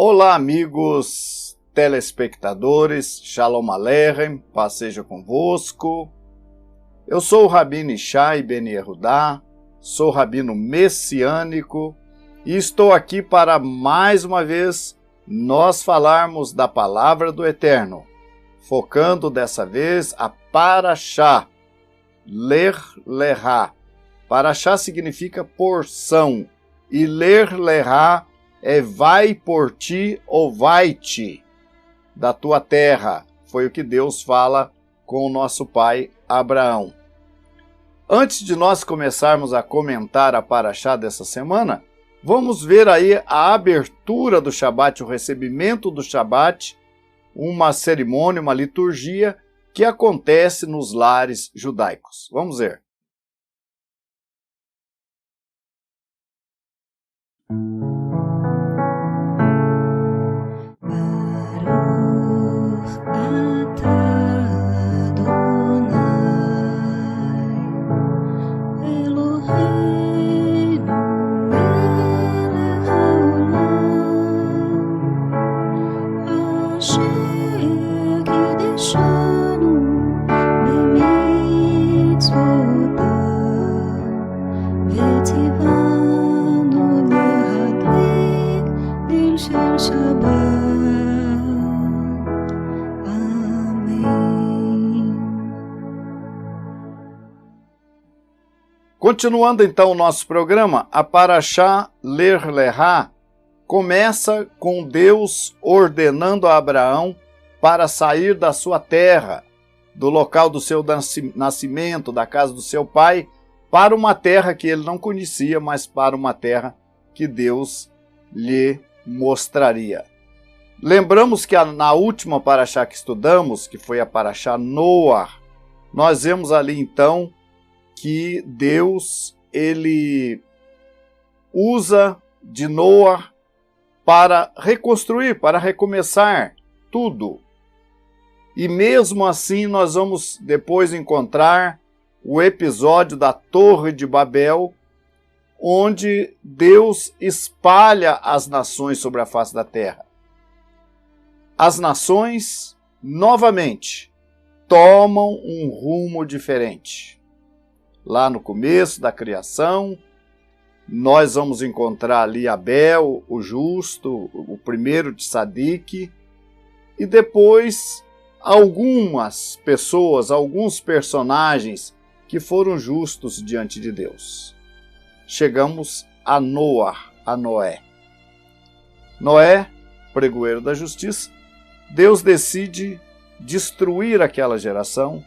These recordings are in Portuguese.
Olá, amigos telespectadores, Shalom Aleichem, paz seja convosco. Eu sou o Rabino Ishai Ben Yehudá, sou rabino messiânico e estou aqui para mais uma vez nós falarmos da Palavra do Eterno, focando dessa vez a Parashá, Ler Lerá. Parashá significa porção e Ler Lerá é vai por ti ou vai-te da tua terra. Foi o que Deus fala com o nosso pai Abraão. Antes de nós começarmos a comentar a Parashá dessa semana, vamos ver aí a abertura do Shabat, o recebimento do Shabat, uma cerimônia, uma liturgia que acontece nos lares judaicos. Vamos ver. Continuando então o nosso programa, a Parashá Ler Lerá começa com Deus ordenando a Abraão para sair da sua terra, do local do seu nascimento, da casa do seu pai, para uma terra que ele não conhecia, mas para uma terra que Deus lhe mostraria. Lembramos que na última Parashá que estudamos, que foi a Parashá Noah, nós vemos ali então que Deus, ele usa de Noah para reconstruir, para recomeçar tudo. E mesmo assim nós vamos depois encontrar o episódio da Torre de Babel, onde Deus espalha as nações sobre a face da terra. As nações, novamente, tomam um rumo diferente. Lá no começo da criação, nós vamos encontrar ali Abel, o justo, o primeiro de Sadique, e depois algumas pessoas, alguns personagens que foram justos diante de Deus. Chegamos a Noé. Noé, pregoeiro da justiça, Deus decide destruir aquela geração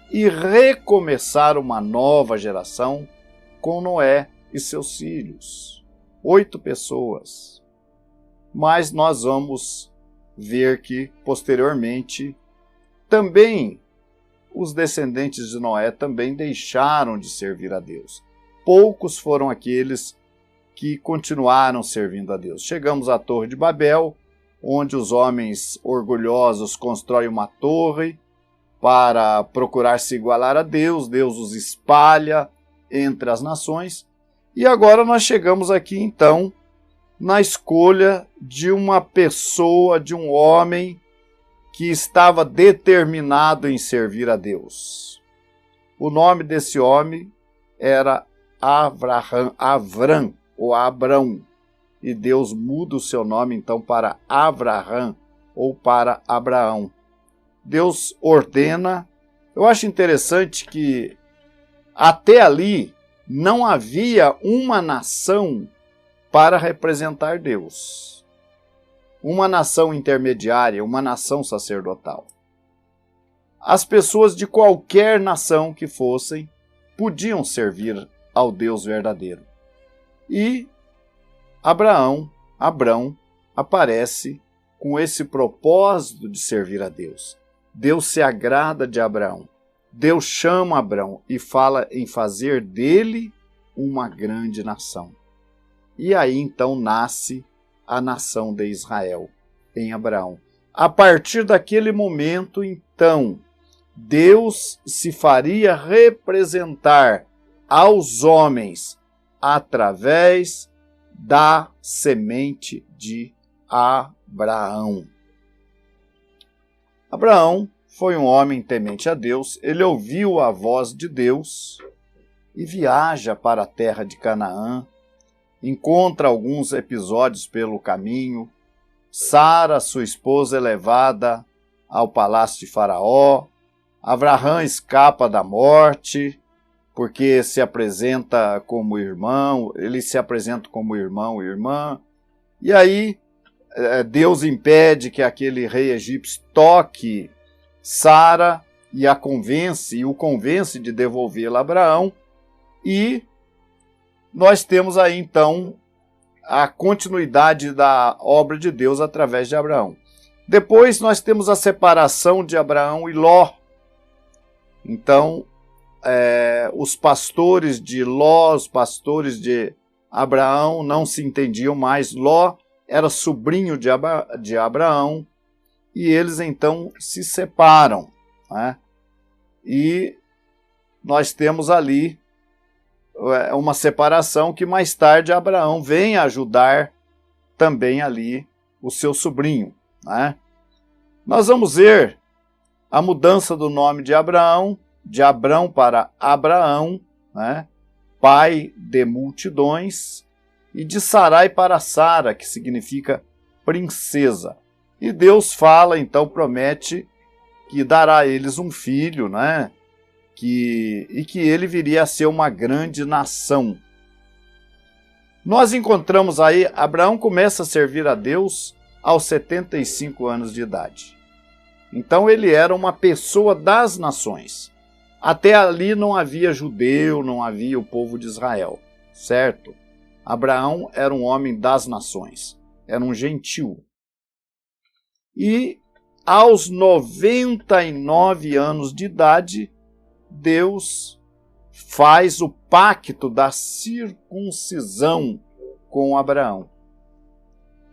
e recomeçar uma nova geração com Noé e seus filhos. 8 pessoas. Mas nós vamos ver que, posteriormente, também os descendentes de Noé também deixaram de servir a Deus. Poucos foram aqueles que continuaram servindo a Deus. Chegamos à Torre de Babel, onde os homens orgulhosos constroem uma torre para procurar se igualar a Deus. Deus os espalha entre as nações. E agora nós chegamos aqui, então, na escolha de uma pessoa, de um homem que estava determinado em servir a Deus. O nome desse homem era Avrão, ou Abrão. E Deus muda o seu nome, então, para Avraham, ou para Abraão. Deus ordena. Eu acho interessante que até ali não havia uma nação para representar Deus. Uma nação intermediária, uma nação sacerdotal. As pessoas de qualquer nação que fossem podiam servir ao Deus verdadeiro. E Abrão aparece com esse propósito de servir a Deus. Deus se agrada de Abraão. Deus chama Abrão e fala em fazer dele uma grande nação. E aí então nasce a nação de Israel em Abraão. A partir daquele momento, então, Deus se faria representar aos homens através da semente de Abraão. Abraão foi um homem temente a Deus, ele ouviu a voz de Deus e viaja para a terra de Canaã, encontra alguns episódios pelo caminho. Sara, sua esposa, é levada ao palácio de Faraó. Abraão escapa da morte, porque se apresenta como irmão, eles se apresentam como irmão e irmã. E aí Deus impede que aquele rei egípcio toque Sara e o convence de devolvê-la a Abraão. E nós temos aí então a continuidade da obra de Deus através de Abraão. Depois nós temos a separação de Abraão e Ló. Então, os pastores de Ló, os pastores de Abraão não se entendiam mais. Ló era sobrinho de Abraão e eles então se separam, né? E nós temos ali uma separação que mais tarde Abraão vem ajudar também ali o seu sobrinho, né? Nós vamos ver a mudança do nome de Abraão, de Abrão para Abraão, né? Pai de multidões, e de Sarai para Sara, que significa princesa. E Deus fala, então promete que dará a eles um filho, né? E que ele viria a ser uma grande nação. Nós encontramos aí, Abraão começa a servir a Deus aos 75 anos de idade. Então ele era uma pessoa das nações. Até ali não havia judeu, não havia o povo de Israel, certo? Abraão era um homem das nações, era um gentil. E aos 99 anos de idade, Deus faz o pacto da circuncisão com Abraão.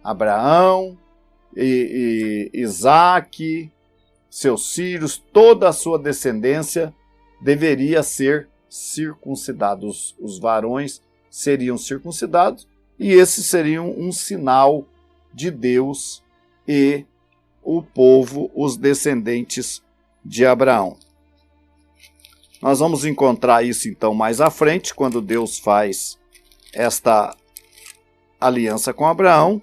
Abraão, Isaque, seus filhos, toda a sua descendência deveria ser circuncidados. Os varões seriam circuncidados e esses seriam um sinal de Deus e o povo, os descendentes de Abraão. Nós vamos encontrar isso então mais à frente, quando Deus faz esta aliança com Abraão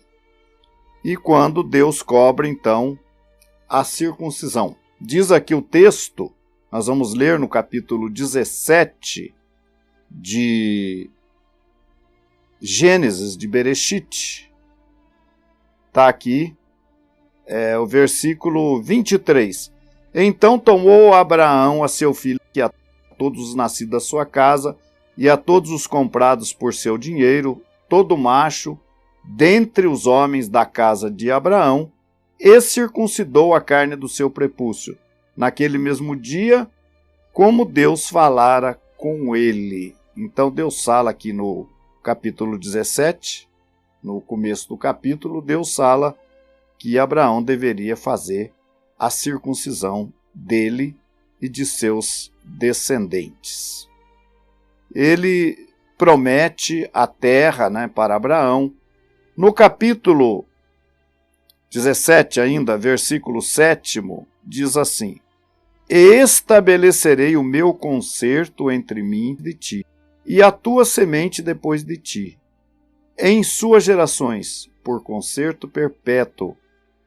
e quando Deus cobra então a circuncisão. Diz aqui o texto, nós vamos ler no capítulo 17 de Gênesis, de Bereshit. Está aqui o versículo 23. Então tomou Abraão a seu filho e a todos os nascidos da sua casa e a todos os comprados por seu dinheiro, todo macho, dentre os homens da casa de Abraão, e circuncidou a carne do seu prepúcio, naquele mesmo dia, como Deus falara com ele. Então Deus fala aqui no capítulo 17, no começo do capítulo, Deus fala que Abraão deveria fazer a circuncisão dele e de seus descendentes. Ele promete a terra, né, para Abraão. No capítulo 17 ainda, versículo 7, diz assim: estabelecerei o meu concerto entre mim e ti, e a tua semente depois de ti, em suas gerações, por concerto perpétuo,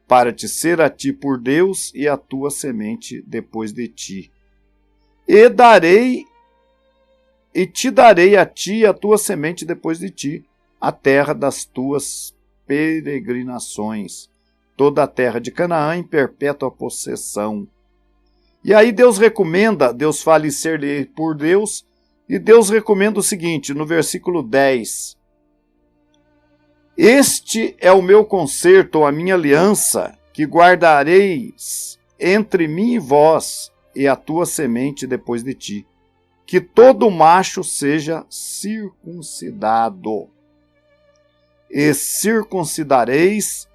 para te ser a ti por Deus e a tua semente depois de ti. E te darei a ti e a tua semente depois de ti, a terra das tuas peregrinações, toda a terra de Canaã em perpétua possessão. E aí Deus fala em ser por Deus, e Deus recomenda o seguinte, no versículo 10. Este é o meu concerto, a minha aliança, que guardareis entre mim e vós, e a tua semente depois de ti, que todo macho seja circuncidado. E circuncidareis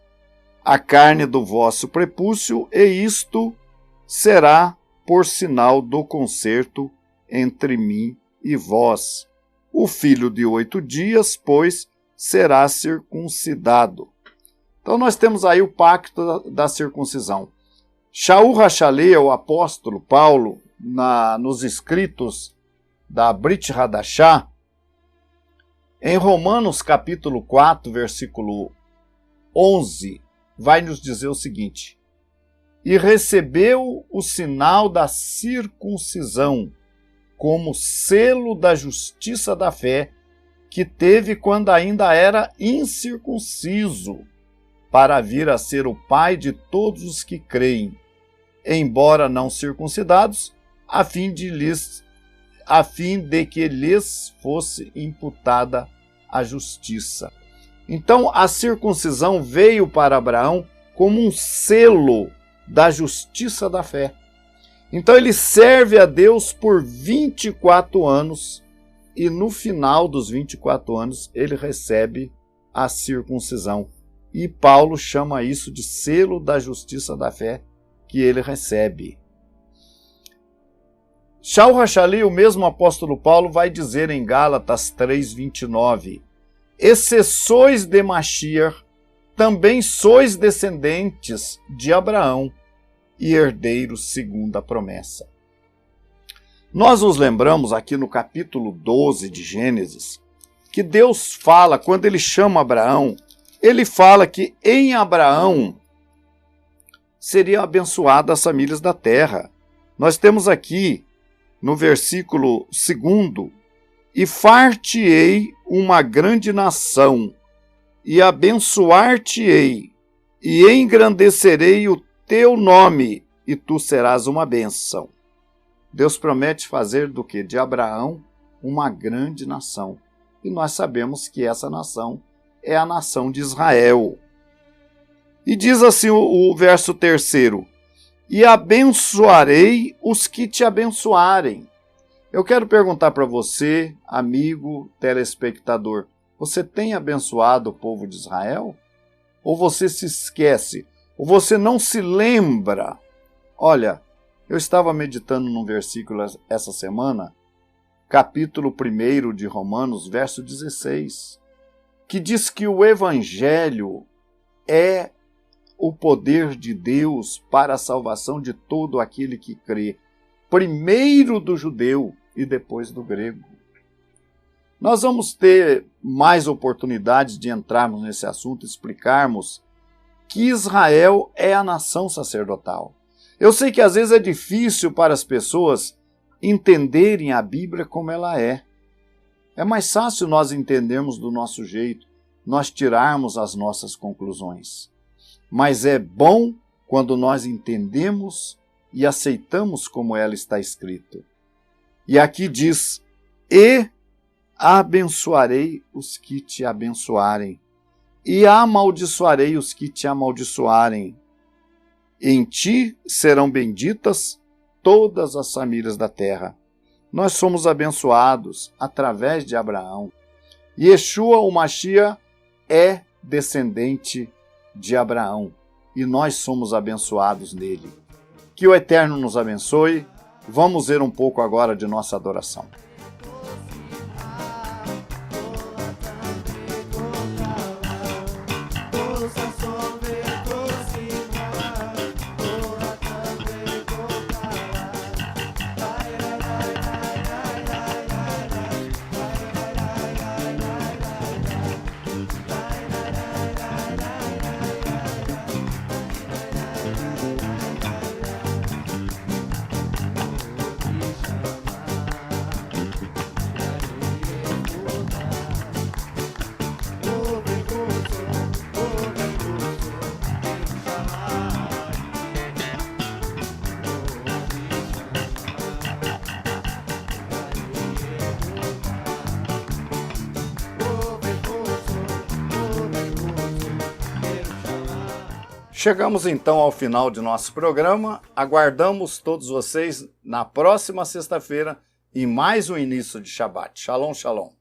a carne do vosso prepúcio, e isto será por sinal do concerto entre mim e vós. O filho de 8 dias, pois, será circuncidado. Então nós temos aí o pacto da circuncisão. Shaul HaShalei, o apóstolo Paulo, nos escritos da Brit Hadashah, em Romanos capítulo 4, versículo 11, vai nos dizer o seguinte: e recebeu o sinal da circuncisão como selo da justiça da fé que teve quando ainda era incircunciso, para vir a ser o pai de todos os que creem, embora não circuncidados, a fim de que lhes fosse imputada a justiça. Então, a circuncisão veio para Abraão como um selo da justiça da fé. Então, ele serve a Deus por 24 anos e no final dos 24 anos ele recebe a circuncisão. E Paulo chama isso de selo da justiça da fé que ele recebe. Shaul HaShalei, o mesmo apóstolo Paulo, vai dizer em Gálatas 3:29, e se sois de Mashiach, também sois descendentes de Abraão e herdeiros segundo a promessa. Nós nos lembramos aqui no capítulo 12 de Gênesis, que Deus fala, quando ele chama Abraão, ele fala que em Abraão seriam abençoadas as famílias da terra. Nós temos aqui, no versículo 2, e far-te-ei uma grande nação, e abençoar-te-ei, e engrandecerei o teu nome, e tu serás uma bênção. Deus promete fazer do que? De Abraão uma grande nação. E nós sabemos que essa nação é a nação de Israel. E diz assim o verso 3, e abençoarei os que te abençoarem. Eu quero perguntar para você, amigo telespectador, você tem abençoado o povo de Israel? Ou você se esquece? Ou você não se lembra? Olha, eu estava meditando num versículo essa semana, capítulo 1 de Romanos, verso 16, que diz que o Evangelho é o poder de Deus para a salvação de todo aquele que crê, primeiro do judeu e depois do grego. Nós vamos ter mais oportunidades de entrarmos nesse assunto, explicarmos que Israel é a nação sacerdotal. Eu sei que às vezes é difícil para as pessoas entenderem a Bíblia como ela é. É mais fácil nós entendermos do nosso jeito, nós tirarmos as nossas conclusões. Mas é bom quando nós entendemos e aceitamos como ela está escrita. E aqui diz, e abençoarei os que te abençoarem, e amaldiçoarei os que te amaldiçoarem. Em ti serão benditas todas as famílias da terra. Nós somos abençoados através de Abraão. Yeshua, o Mashiach, é descendente de Abraão e nós somos abençoados nele. Que o Eterno nos abençoe. Vamos ver um pouco agora de nossa adoração. Chegamos então ao final de nosso programa. Aguardamos todos vocês na próxima sexta-feira em mais um início de Shabbat. Shalom, shalom.